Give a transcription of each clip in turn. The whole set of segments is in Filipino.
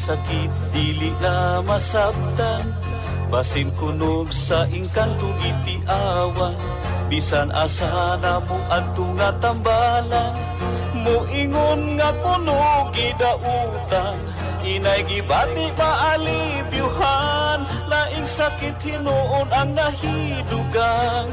sakit dili na masabtan, basin kunog sa inkanto itiawan, bisan asa na mo adto nga tambalan, moingon nga kunog gidautan, inay gibati maalibyuhan, laing sakit hinuon ang nahidugang,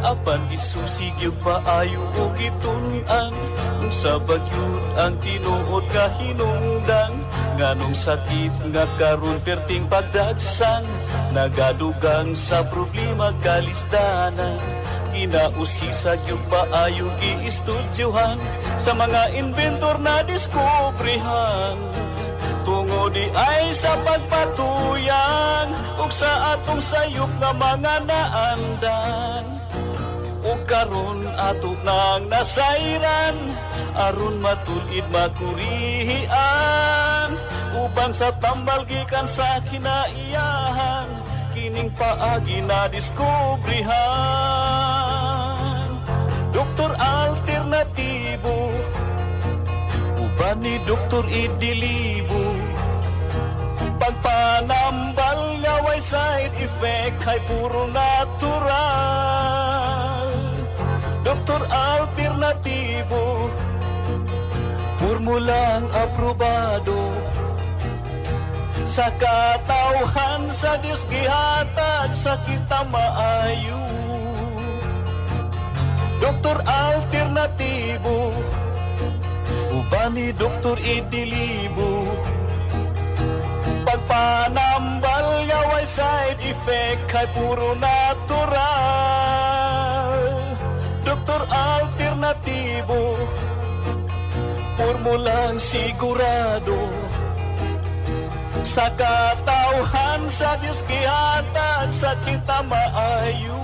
apan isusigyog paayo o gitun-an, kung sa bagyod ang tinuod nga hinungdan, nganong sakit nga karon perting pagdagsang, nagadugang sa problema kalisdanan, ginausisa gyud paayo giistudyohan, sa mga inventor na diskubrihan, tungod di ay sa pagpatuyang, ug sa atong sayop nga mga naandan, ug karon ato nang nasayran, aron matulid makurihian, ubang sa tambal gikan sa kinaiyahan, kining paagi na diskubrihan. Doktor alternatibo, uban ni Doktor Idilibo, pagpanambal nga way side effect ay puro natural. Doktor alternatibo, formulang aprobado, sa katawhan sa Diyos gihatag sa kita maayo. Doktor alternatibo, uban ni Doktor Idilibo, pagpanambal nga way side effect ay puro natural. Doktor alternatibo, formulang sigurado, sa katawhan sa Diyos gihatag sa kita maayo.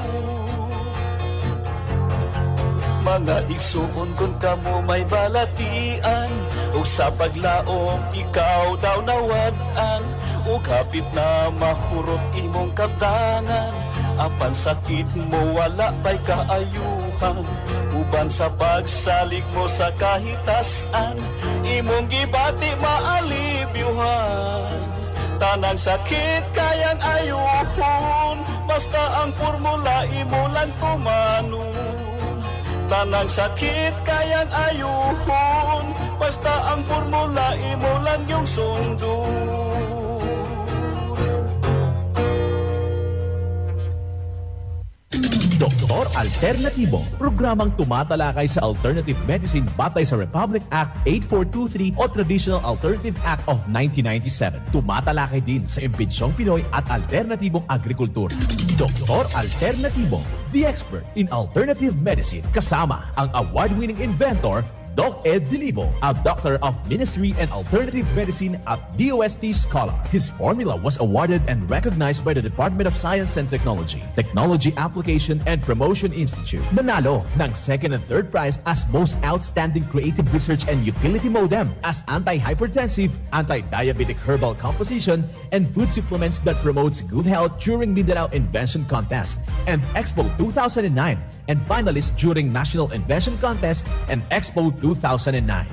Mga igsuon kung kamo may balatian, o sa paglaom ikaw daw nawad-an, o kapit na mahurot imong kaptangan, apan sakit mo wala pa'y kaayuhan, uban sa pagsalig mo sa kahitasan, imong gibati maalibyuhan, tanang sakit kayang ayuhon, basta ang formula imo lang tumanon. Tanang sakit kayang ayuhon, basta ang formula imo lang yung sundon. Doktor Alternatibo, programang tumatalakay sa alternative medicine batay sa Republic Act 8423 o Traditional Alternative Act of 1997. Tumatalakay din sa imbitsyong Pinoy at alternatibong agrikultura. Doktor Alternatibo, the expert in alternative medicine, kasama ang award-winning inventor Doc Ed Dilibo, a doctor of ministry and alternative medicine at DOST Scholar. His formula was awarded and recognized by the Department of Science and Technology, Technology Application and Promotion Institute. Nanalo ng second and third prize as Most Outstanding Creative Research and Utility Modem, as Anti-Hypertensive, Anti-Diabetic Herbal Composition, and Food Supplements that promotes good health during Mindanao Invention Contest and Expo 2009, and finalist during National Invention Contest and Expo 2009.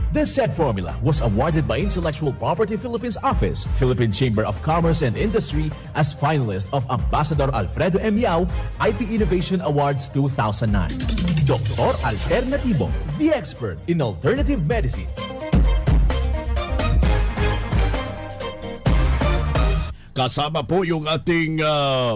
This said formula was awarded by Intellectual Property Philippines Office, Philippine Chamber of Commerce and Industry as finalist of Ambassador Alfredo M. Yao IP Innovation Awards 2009. Doktor Alternatibo, the expert in alternative medicine. Kasama po yung ating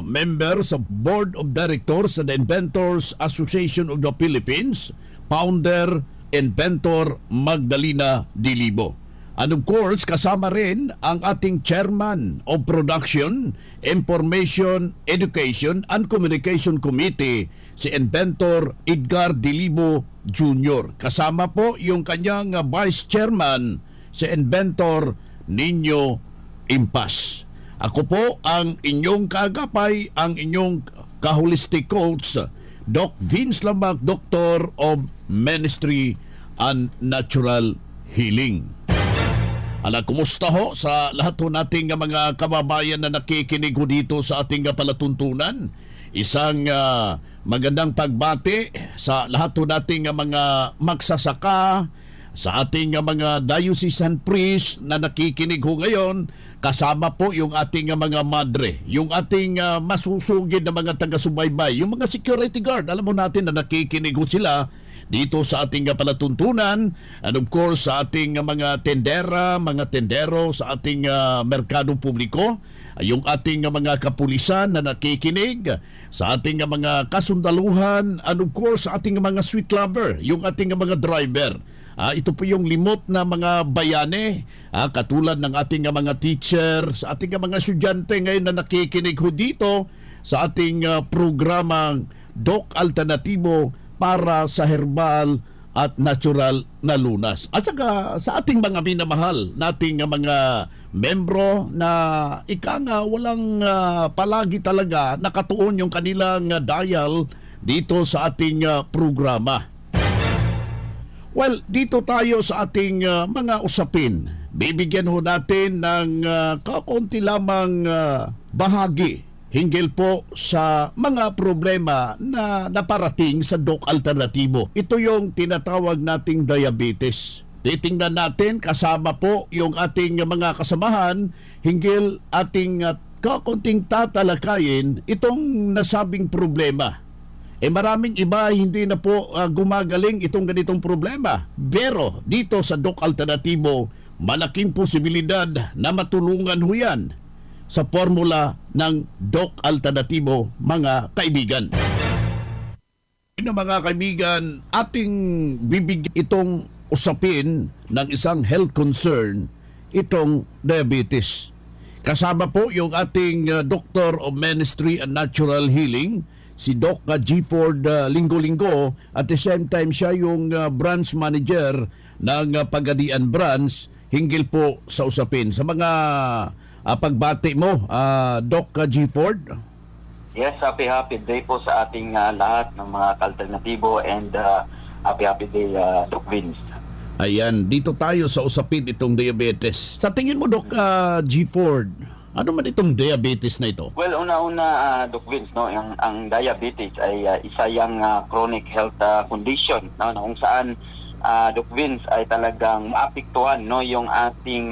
member sa Board of Directors sa the Inventors Association of the Philippines, founder Inventor Magdalena Dilibo. And of course, kasama rin ang ating Chairman of Production, Information, Education and Communication Committee, si Inventor Edgar Dilibo Jr. Kasama po yung kanyang Vice Chairman, si Inventor Nino Impas. Ako po ang inyong kagapay, ang inyong kaholistic coach, Doc Vince Lambak, Doctor of Ministry and Natural Healing. Kumusta ho sa lahat ho nating mga kababayan na nakikinig ho dito sa ating palatuntunan? Isang magandang pagbati sa lahat ho nating mga magsasaka, sa ating mga diocesan priest na nakikinig ho ngayon, kasama po yung ating mga madre, yung ating masusugid na mga taga-subaybay, yung mga security guard. Alam mo natin na nakikinig ho sila dito sa ating palatuntunan, and of course sa ating mga tendera, mga tendero sa ating merkado publiko, yung ating mga kapulisan na nakikinig, sa ating mga kasundaluhan, and of course sa ating mga sweet lover, yung ating mga driver. Ito po yung limot na mga bayane, katulad ng ating mga teacher, sa ating mga estudyante ngayon na nakikinig ho dito sa ating programang Doc Alternatibo para sa herbal at natural na lunas. At saka sa ating mga minamahal nating mga membro na ika nga walang palagi talaga nakatuon yung kanilang dial dito sa ating programa. Well, dito tayo sa ating mga usapin. Bibigyan ho natin ng kakunti lamang bahagi hinggil po sa mga problema na naparating sa Doc Alternatibo. Ito yung tinatawag nating diabetes. Titingnan natin, kasama po yung ating mga kasamahan, hinggil ating kakunting tatalakayin itong nasabing problema. Maraming iba hindi na po gumagaling itong ganitong problema. Pero dito sa Doc Alternatibo, malaking posibilidad na matulungan ho yan sa formula ng Doc Alternatibo, mga kaibigan. Mga kaibigan, ating bibigyan itong usapin ng isang health concern, itong diabetes. Kasama po yung ating Doctor of Ministry and Natural Healing, si Doc Gifford Linggo-Linggo, at the same time siya yung branch manager ng Pagadian branch hinggil po sa usapin. Sa mga pagbati mo, Doc Gifford. Yes, happy day po sa ating lahat ng mga alternatibo, and happy day, Doc Vince. Ayan, dito tayo sa usapin itong diabetes. Sa tingin mo, Doc Gifford, ano man itong diabetes na ito? Well, una-una, Doc Vince, no, ang diabetes ay isa yung chronic health condition, no, na kung saan, Doc Vince, ay talagang maapektuhan, no, yung ating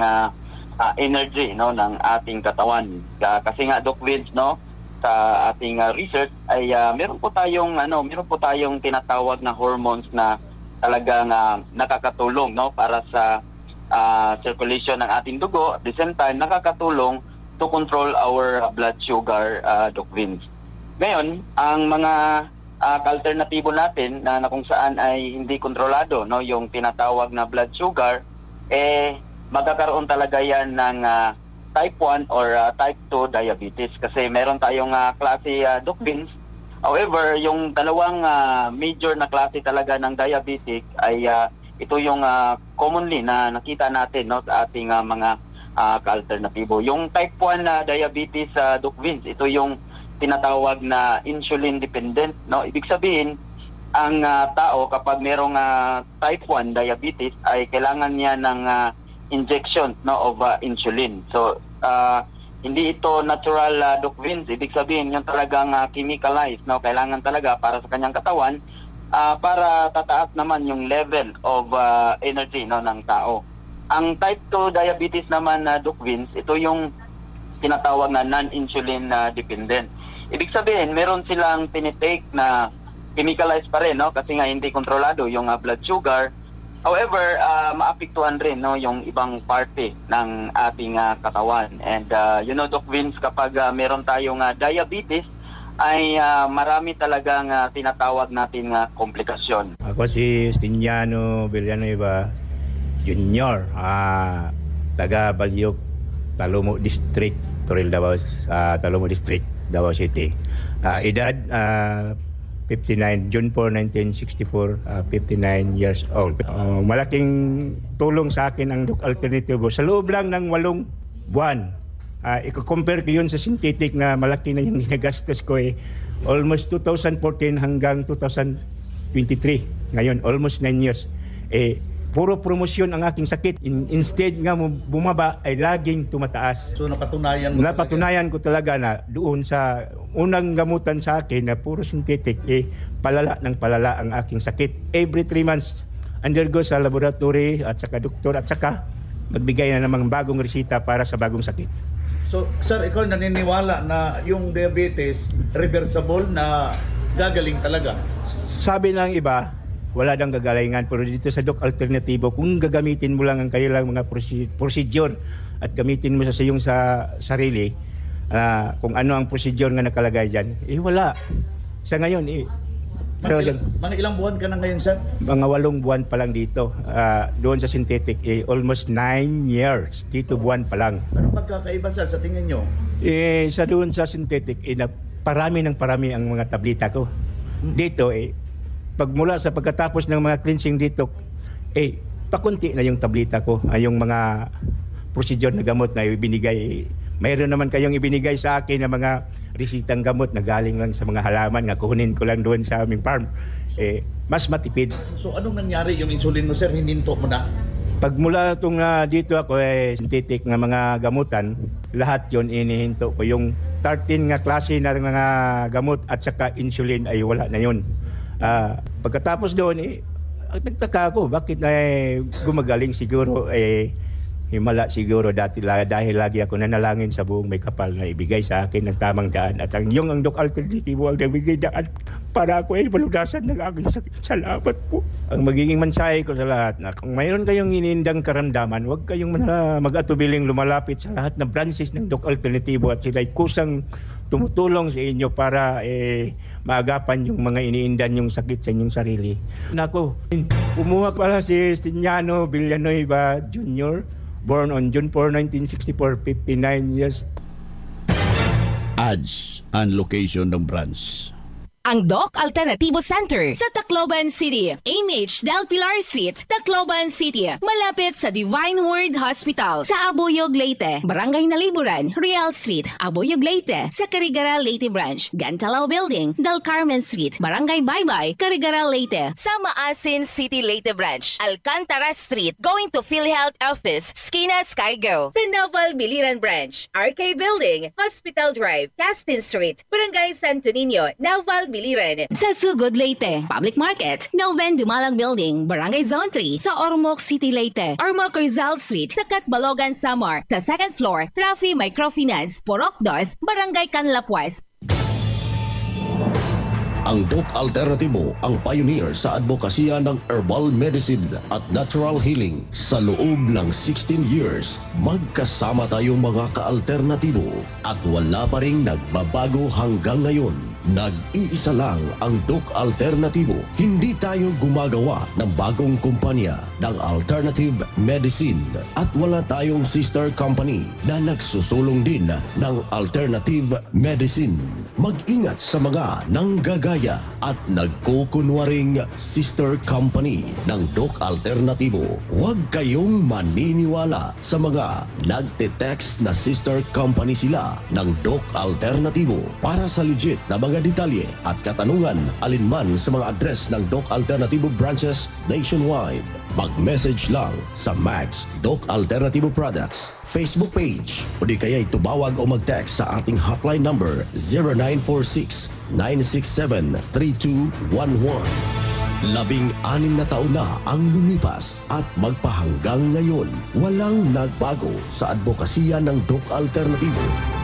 energy, no, ng ating katawan. Kasi nga, Doc Vince, no, sa ating research ay meron po tayong tinatawag na hormones na talagang nakakatulong, no, para sa circulation ng ating dugo. At the same time, nakakatulong to control our blood sugar, Doc Vince. Ngayon, ang mga alternatibo natin na kung saan ay hindi kontrolado, no, yung tinatawag na blood sugar, magkakaroon talaga yan ng type 1 or type 2 diabetes, kasi meron tayong klase, Doc Vince. However, yung dalawang major na klase talaga ng diabetic ay ito yung commonly na nakita natin, no, sa ating mga ka-alternatibo. Yung type 1 na diabetes, Doc Vince, ito yung tinatawag na insulin dependent, no? Ibig sabihin, ang tao kapag merong type 1 diabetes ay kailangan niya ng injection, no, of insulin. So hindi ito natural, Doc Vince. Ibig sabihin yung talagang chemicalized, no? Kailangan talaga para sa kanyang katawan para tataas naman yung level of energy, no, ng tao. Ang type 2 diabetes naman, Doc Vince, ito yung tinatawag na non-insulin dependent. Ibig sabihin, meron silang tinitake na chemicalized pa rin, no? Kasi nga hindi kontrolado yung blood sugar. However, maapektuhan rin, no, yung ibang parte ng ating katawan. And Doc Vince, kapag meron tayong diabetes, ay marami talagang tinatawag natin komplikasyon. Ako si Justiniano Villanueva Junior, taga Balyok, Talomo District, Toril Davao, Talomo District, Davao City. Edad 59, June 4, 1964, 59 years old. Malaking tulong sa akin ang Doc Alternatibo. Sa loob lang ng 8 buwan, i-compare ko yun sa synthetic na malaki na yung ginagastos ko. Almost 2014 hanggang 2023. Ngayon, almost 9 years. Puro promosyon ang aking sakit. Instead nga bumaba, ay laging tumataas. So napatunayan ko talaga na doon sa unang gamutan sa akin na puro synthetic, palala ng palala ang aking sakit. Every 3 months undergo sa laboratory at saka doktor at saka magbigay na ng mga bagong resita para sa bagong sakit. So, sir, ikaw naniniwala na yung diabetes reversible na gagaling talaga? Sabi ng iba, wala dang gagalingan, pero dito sa Doc Alternatibo, kung gagamitin mo lang ang kanilang mga procedure at gamitin mo sa iyong sarili, kung ano ang procedure nga nakalagay dyan, wala. Sa ngayon, Mga ilang buwan ka na ngayon, sir? Mga 8 buwan pa lang dito. Doon sa synthetic, almost 9 years. Dito buwan pa lang. Anong pagkakaiba, sir, sa tingin nyo? Sa doon sa synthetic, parami ang mga tablita ko. Dito, pagmula sa pagkatapos ng mga cleansing dito, pakunti na yung tablita ko. Yung mga procedure na gamot na ibinigay. Mayroon naman kayong ibinigay sa akin na mga resitang gamot na galing lang sa mga halaman nga kukunin ko lang doon sa aming farm. Mas matipid. So anong nangyari yung insulin mo, sir? Hininto mo na? Pagmula itong dito ako synthetic na mga gamutan, lahat yon inihinto ko. Yung 13 nga klase na mga gamot at saka insulin ay wala na yun. Pagkatapos doon, nagtaka ako bakit gumagaling siguro himala siguro dahil lagi ako nanalangin sa buong may kapal na ibigay sa akin ng tamang daan at ang Doc Alternatibo ang nagbigay daan para ako malunasan ng aking sakit. Salamat po. Ang magiging mensahe ko sa lahat na kung mayroon kayong inindang karamdaman, huwag kayong mag-atubiling lumalapit sa lahat ng branches ng Doc Alternatibo at sila'y kusang tumutulong sa inyo para maagapan yung mga iniindan yung sakit sa inyong sarili. Nako, kumuha pala si Stiniano Villanueva Jr., born on June 4, 1964, 59 years. Ads and location ng branch. Ang Doc Alternativo Center sa Tacloban City, AMH Del Pilar Street, Tacloban City, malapit sa Divine Word Hospital sa Abuyog, Leyte, Barangay Naliburan, Real Street, Abuyog, Leyte, sa Carigara, Leyte Branch, Gantalao Building, Del Carmen Street, Barangay Baybay, Carigara, Leyte, sa Maasin City, Leyte Branch, Alcantara Street, going to PhilHealth Office, Skina Skygo, sa Naval Biliran Branch, RK Building, Hospital Drive, Castin Street, Barangay Santo Niño, Naval Biliran, sa Sugod, Leyte, Public Market, Noven Dumalang Building, Barangay Zone 3, sa Ormoc City, Leyte, Ormoc Rizal Street, sa Catbalogan, Samar, sa 2nd floor, Rafi Microfinance, Porok 2, Barangay Canlapuas. Ang Doc Alternatibo ang pioneer sa advokasya ng herbal medicine at natural healing. Sa loob ng 16 years, magkasama tayong mga ka-alternatibo at wala pa ring nagbabago hanggang ngayon. Nag-iisa lang ang Doc Alternatibo. Hindi tayo gumagawa ng bagong kumpanya ng alternative medicine at wala tayong sister company na nagsusulong din ng alternative medicine. Mag-ingat sa mga nanggagaya at nagkukunwaring sister company ng Doc Alternatibo. Huwag kayong maniniwala sa mga nagte-text na sister company sila ng Doc Alternatibo. Para sa legit na mga detalye at katanungan alinman sa mga address ng Doc Alternatibo branches nationwide, mag-message lang sa Max Doc Alternatibo Products Facebook page o di kaya'y tumawag o mag-text sa ating hotline number 0946-967-3211. 16 na taon na ang lumipas at magpahanggang ngayon, walang nagbago sa advokasya ng Doc Alternatibo.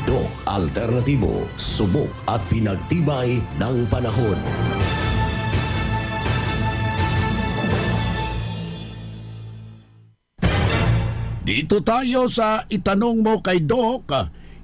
Doc Alternatibo, subok at pinagtibay ng panahon. Dito tayo sa itanong mo kay Doc.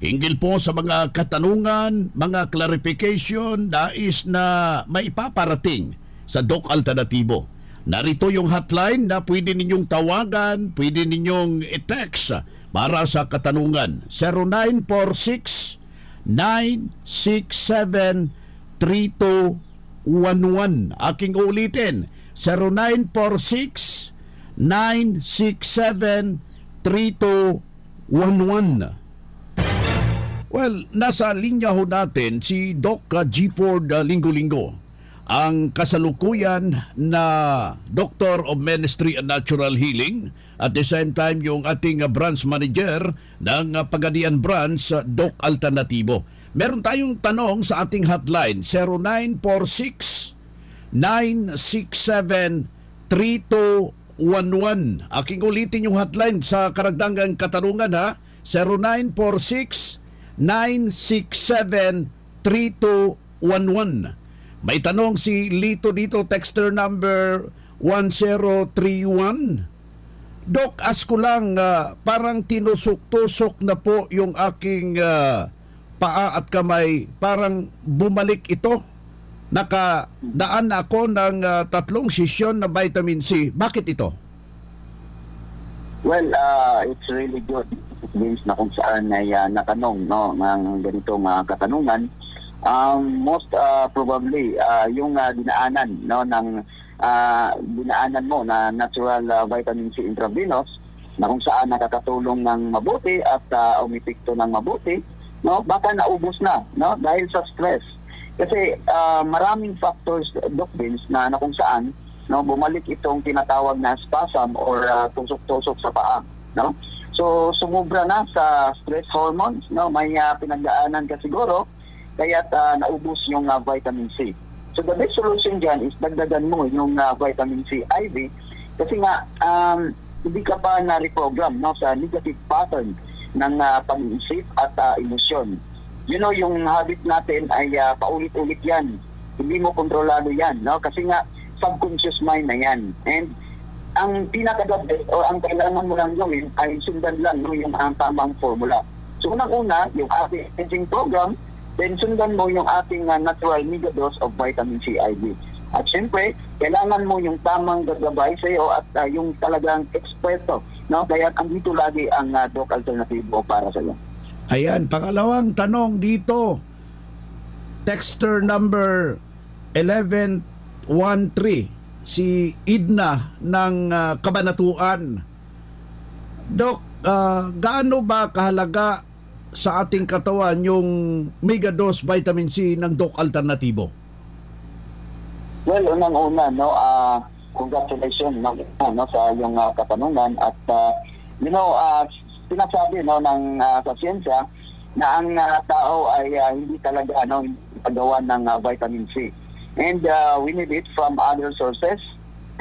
Hinggil po sa mga katanungan, mga clarification, nais na maipaparating sa Doc Alternatibo. Narito yung hotline na pwede ninyong tawagan, pwede ninyong i-text para sa katanungan. 0946-967-3211. Aking ulitin, 0946-967-3211. Well, nasa linya ho natin si Doc G. Ford Linggo-Linggo, ang kasalukuyan na Doctor of Ministry and Natural Healing, at the same time yung ating branch manager ng Pagadian Branch, Doc Alternatibo. Meron tayong tanong sa ating hotline, 0946-967-3211. 0946-967-3211. Aking ulitin yung hotline sa karagdagang katanungan ha. 0946-967-3211. May tanong si Lito dito, texter number 1031. Dok, ask ko lang, parang tinusok-tusok na po yung aking paa at kamay. Parang bumalik ito. Nakadaan ako ng 3 sesyon na vitamin C. Bakit ito? Well, it's really good means na kung saan ay natanong ng ganitong katanungan. Most probably yung dinaanan ng dinaanan mo na natural vitamin C intravenous na kung saan nakakatulong ng mabuti at umipikto ng mabuti, baka naubos na dahil sa stress. Kasi maraming factors, Doc Vince, na kung saan bumalik itong tinatawag na spasm or tusok-tusok sa paa. So sumubra na sa stress hormones, may pinagdaanan ka siguro, kaya naubos yung vitamin C. So the best solution dyan is dagdagan mo yung vitamin C IV kasi nga hindi ka pa na-reprogram sa negative pattern ng pag-iisip at emosyon. Yung habit natin ay paulit-ulit yan. Hindi mo kontrolado yan, kasi nga subconscious mind na yan. And ang pinaka-best o ang kailangan mo lang gawin ay sundan lang yung tamang formula. So unang-una, yung ating aging program, then sundan mo yung ating natural mega dose of vitamin C IV. At syempre, kailangan mo yung tamang gagabay sa iyo at yung talagang eksperto. Kaya andito lagi ang Doc Alternativo para sa iyo. Ayan, pangalawang tanong dito. Texter number 1113, si Idna ng Kabanatuan. Dok, gaano ba kahalaga sa ating katawan yung mega dose vitamin C ng Doc Alternativo? Well, unang-una, congratulations sa iyong katanungan at sinasabi sa siyensya na ang tao ay hindi talaga paggawa ng vitamin C. And we need it from other sources.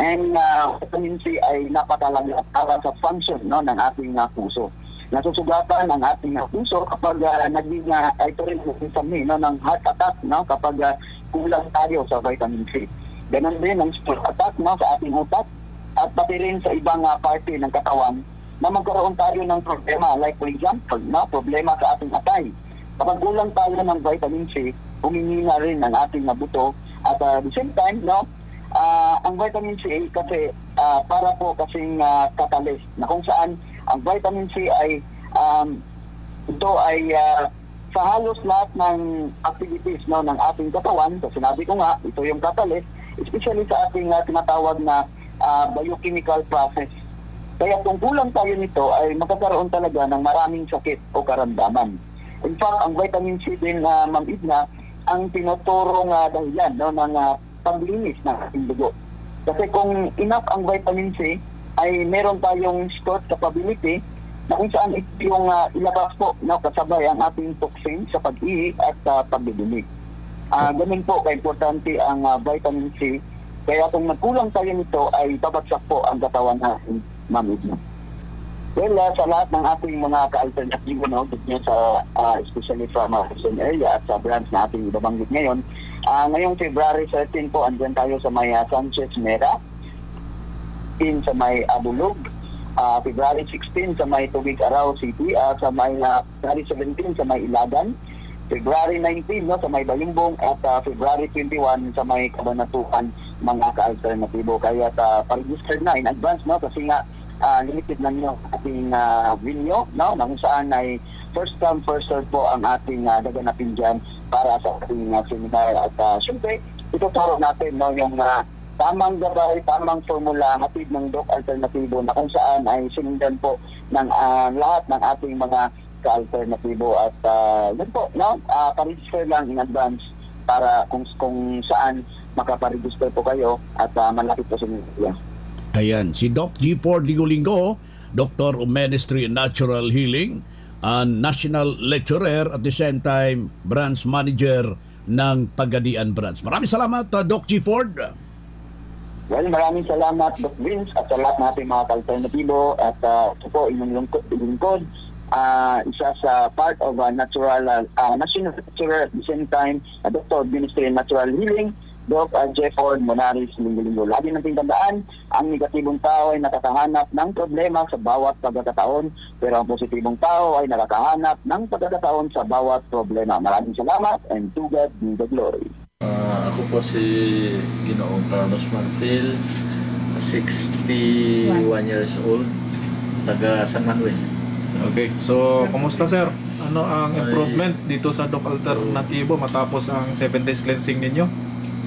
And vitamin C ay napakalaga para sa function ng ating puso. Nasusugatan ang ating puso kapag naging ito rin ng heart attack kapag kulang tayo sa vitamin C. Ganon din ang stroke attack sa ating utak at pati rin sa ibang parte ng katawan na magkaroon tayo ng problema. Like for example, problema sa ating atay. Kapag kulang tayo ng vitamin C, humihina rin ang ating buto. At the same time, ang vitamin C kasi para po kasing catalyst na kung saan ang vitamin C ay ito ay sa halos lahat ng activities ng ating katawan. So sinabi ko nga, ito yung catalyst, especially sa ating tinatawag na biochemical process. Kaya kung kulang tayo nito ay magkakaroon talaga ng maraming sakit o karamdaman. In fact, ang vitamin C din, Ma'am Idna, ang tinuturong dahilan ng paglinis ng ating dugo. Kasi kung enough ang vitamin C, ay meron tayong stored capability na kung saan ito yung ilabas po kasabay ang ating toxin sa pag-ihi at pagdidinig. Ganun po ka-importante ang vitamin C. Kaya kung nagkulang tayo nito ay babagsak po ang katawan natin, Ma'am Idna. Well, sa lahat ng ating mga ka-alternatibo sa especially from Quezon area at sa branch na ating ibabanggit ngayon, ngayong February 13 po, andyan tayo sa may Sanchez Mera, sa may Abulog, February 16 sa may Tubig Araw City, sa may February 17 sa may Ilagan, February 19 sa may Bayumbong, at February 21 sa may Kabanatuan, mga ka-alternatibo. Kaya pa-register na in advance kasi nga limited lang yung ating venue na kung saan ay first come first serve po ang ating gaganapin dyan para sa ating seminar. At syempre ituturo natin yung tamang gabay, tamang formula hatid ng Doc Alternativo na kung saan ay sinundan po ng lahat ng ating mga ka-alternatibo. At yun po, pa-register lang in advance para kung saan makaparegister po kayo at malapit po sa inyo. Ayan, si Doc G4 Linggo-Linggo, Doctor of Ministry and Natural Healing, and National Lecturer at the same time Branch Manager ng Pagadian Branch. Maraming salamat, Doc G. Ford. Well, maraming salamat, Doc Vince, at sa lahat natin mga ka-alternatibo. At ito po, inyong lingkod, isa sa part of National Natural at the same time, Dr. Ministry of Natural Healing, Doc Jefford Monaris Linggo-Linggo. Lagi natin tandaan, ang negatibong tao ay nakakahanap ng problema sa bawat pagkakataon, pero ang positibong tao ay nakakahanap ng pagkakataon sa bawat problema. Maraming salamat, and to God be the glory. Ako po si Ginoong Carlos Martil, 61 years old, taga San Manuel. Okay, so kumusta sir? Ano ang improvement dito sa Doc Alternativo matapos ang 7 days cleansing ninyo?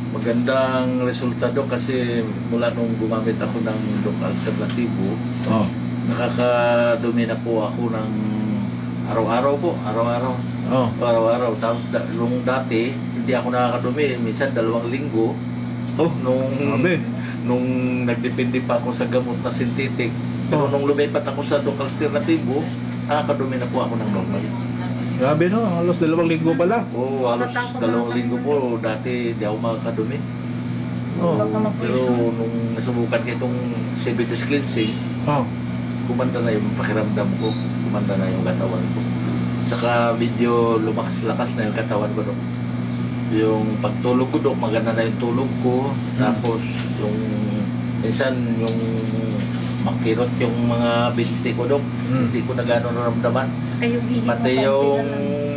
Magandang resultado kasi mula nung gumamit ako ng Doc Alternativo, nakakadumi na po ako ng araw-araw po, araw-araw. Tapos nung dati, hindi ako nakakadumi, minsan 2 linggo. Nung nagdepende pa ako sa gamot na synthetic. Pero nung lumipat ako sa Doc Alternativo, nakakadumi na po ako ng normal. Grabe no, halos 2 linggo pala. Oo, halos 2 linggo po. Dati di ako makakadumi. Pero nung nasubukan ko itong 7 days cleansing, kumanda na yung pakiramdam ko, kumanda na yung katawan ko. Saka medyo lumakas-lakas na yung katawan ko. Yung pagtulog ko, maganda na yung tulog ko. Tapos yung minsan yung makirot yung mga binti ko, Dok. Hindi ko na gano'n naramdaman. Pati yung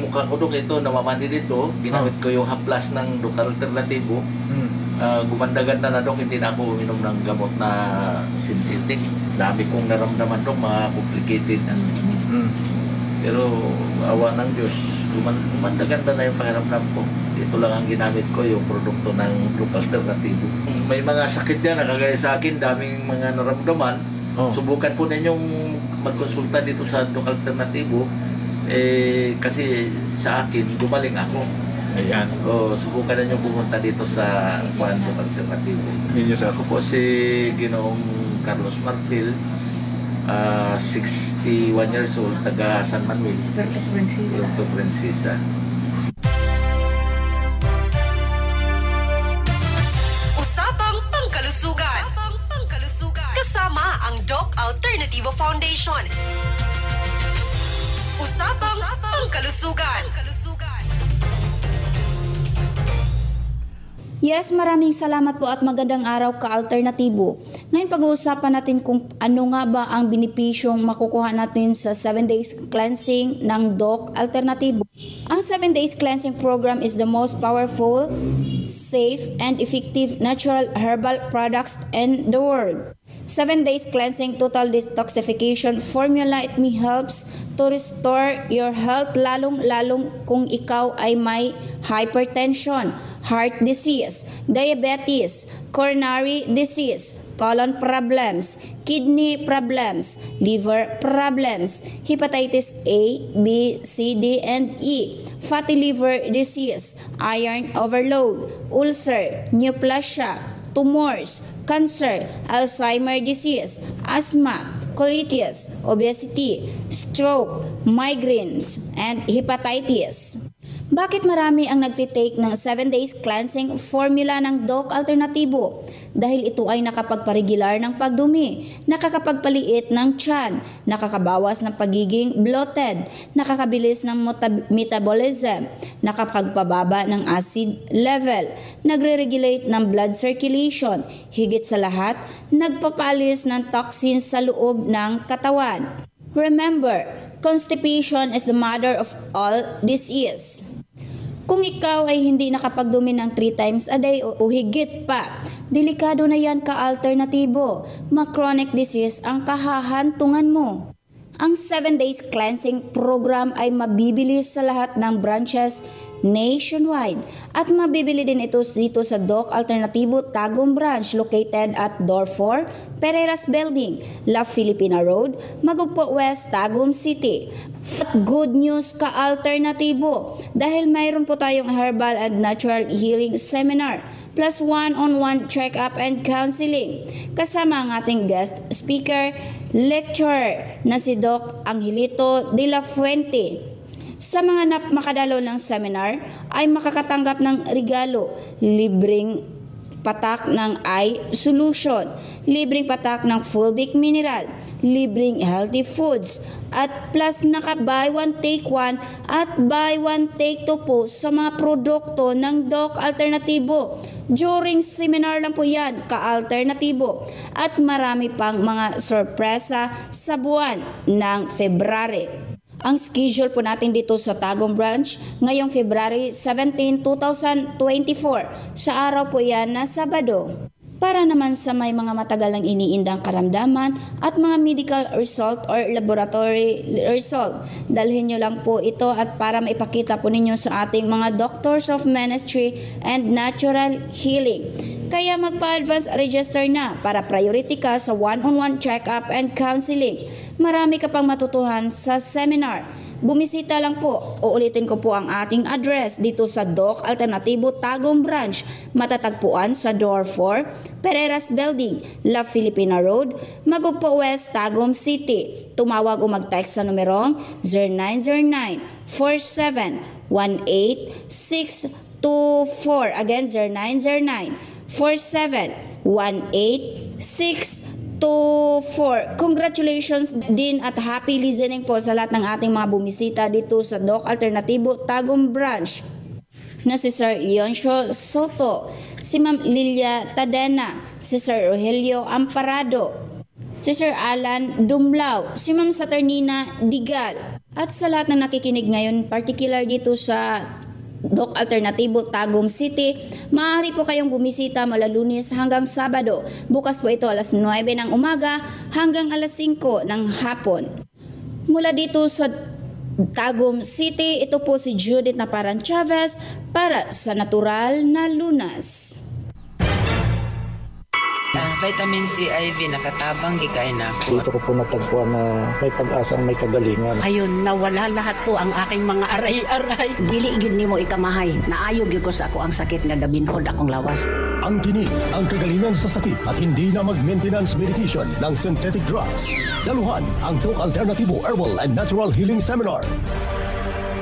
mukha ko, Dok, ito, namamandi dito. Ginamit ko yung haplas ng Doc Alternativo. Gumanda-ganda na, Dok. Hindi na ako uminom ng gamot na synthetic. Dami kong naramdaman, Dok, mga complicated. Pero awa ng Diyos, gumanda-ganda na yung pakiramdam ko. Ito lang ang ginamit ko, yung produkto ng Doc Alternativo. May mga sakit yan, nakagaya sa akin, daming mga naramdaman. Subukan po ninyong magkonsulta dito sa Doc Alternativo. Kasi sa akin, gumaling ako. Ayan. Subukan ninyong pumunta dito sa Doc Alternativo. Ako po si Ginoong Carlos Martil, 61 years old, taga San Manuel, Puerto Princesa. Usapang Pangkalusugan. Kasama ang Doc Alternativo Foundation. Usapang Pangkalusugan. Yes, maraming salamat po at magandang araw ka-alternatibo. Ngayon pag-uusapan natin kung ano nga ba ang benepisyong makukuha natin sa 7 days cleansing ng Doc Alternativo. Ang 7 days cleansing program is the most powerful, safe, and effective natural herbal products in the world. 7 days cleansing total detoxification formula, it may helps to restore your health lalong kung ikaw ay may hypertension, heart disease, diabetes, coronary disease, colon problems, kidney problems, liver problems, hepatitis A, B, C, D, and E, fatty liver disease, iron overload, ulcer, neoplasia, tumors, cancer, Alzheimer disease, asthma, colitis, obesity, stroke, migraines, and hepatitis. Bakit marami ang nagtitake ng 7 days cleansing formula ng Doc Alternativo? Dahil ito ay nakapagparegular ng pagdumi, nakakapagpaliit ng tiyan, nakakabawas ng pagiging bloated, nakakabilis ng metabolism, nakapagpababa ng acid level, nagre-regulate ng blood circulation, higit sa lahat, nagpapalis ng toxins sa loob ng katawan. Remember, constipation is the mother of all disease. Kung ikaw ay hindi nakapagdumi ng 3 times a day o higit pa, delikado na yan ka-alternatibo. Ma-chronic disease ang kahahantungan mo. Ang 7 days cleansing program ay mabibili sa lahat ng branches nationwide at mabibili din ito dito sa Doc Alternativo Tagum Branch located at Door 4, Pereiras Building, La Filipina Road, Magugpo West, Tagum City. At good news ka-alternatibo dahil mayroon po tayong herbal and natural healing seminar plus one-on-one check-up and counseling kasama ang ating guest speaker, lecturer na si Doc Angelito de la Fuente. Sa mga makadalo ng seminar ay makakatanggap ng regalo, libreng patak ng eye solution, libreng patak ng fulvic mineral, libreng healthy foods, at plus naka buy one take one at buy one take two po sa mga produkto ng Doc Alternatibo. During seminar lang po yan, ka-alternatibo. At marami pang mga sorpresa sa buwan ng February. Ang schedule po natin dito sa Tagum Branch ngayong February 17, 2024. Sa araw po yan na Sabado. Para naman sa may mga matagal nang iniindang karamdaman at mga medical result or laboratory result, dalhin nyo lang po ito at para maipakita po ninyo sa ating mga Doctors of Ministry and Natural Healing. Kaya magpa-advance register na para priority ka sa one-on-one check-up and counseling. Marami ka pang matutuhan sa seminar. Bumisita lang po. Uulitin ko po ang ating address dito sa Doc Alternatibo Tagum Branch. Matatagpuan sa Door 4, Pereiras Building, La Filipina Road, Magugpo West, Tagum City. Tumawag o mag-text sa numerong 0909-4718-624. Again, 0909-4718-624. Congratulations din at happy listening po sa lahat ng ating mga bumisita dito sa Doc Alternatibo Tagum Branch na si Sir Leoncio Soto, si Ma'am Lilia Tadena, si Sir Rogelio Amparado, si Sir Alan Dumlao, si Ma'am Saturnina Digal, at sa lahat ng nakikinig ngayon, particular dito sa Doc Alternatibo Tagum City, maaari po kayong bumisita mula Lunes hanggang Sabado. Bukas po ito alas 9 ng umaga hanggang alas 5 ng hapon. Mula dito sa Tagum City, ito po si Judith Naparan Chavez para sa Natural na Lunas. Ang vitamin C IV nakatabang gikain ako. Dito ko po natagpuan na may pag-asang may kagalingan. Ayun, nawala lahat po ang aking mga aray-aray. Dili gyud nimo ikamahay. Naayo gyud ko sa ako ang sakit nga gabinhod akong lawas. Ang tinig, ang kagalingan sa sakit at hindi na mag-maintenance medication ng synthetic drugs. Daluhan ang Doc Alternatibo Herbal and Natural Healing Seminar.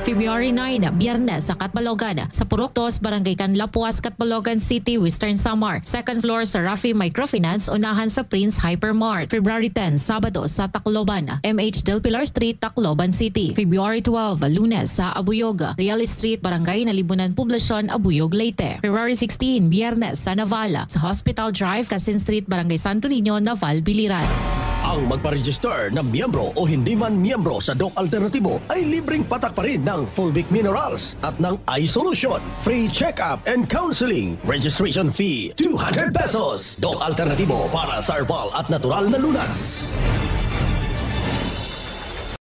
February 9, Biyernes sa Catbalogan, sa Puroktos, Barangay Canlapuas, Catbalogan City, Western Samar. Second floor sa Rafi Microfinance, unahan sa Prince Hypermart. February 10, Sabado sa Tacloban, MH Del Pilar Street, Tacloban City. February 12, Lunes sa Abuyog, Real Street, Barangay Nalibunan Poblasyon, Abuyog, Leyte. February 16, Biyernes sa Navala, sa Hospital Drive, Casin Street, Barangay Santo Niño, Naval, Biliran. Ang magpa-register na miyembro o hindi man miyembro sa Doc Alternatibo ay libreng patak pa rin ng Fulvic Minerals at ng Eye Solution. Free check-up and counseling. Registration fee 200 pesos. Doc Alternatibo para sa herbal at natural na lunas.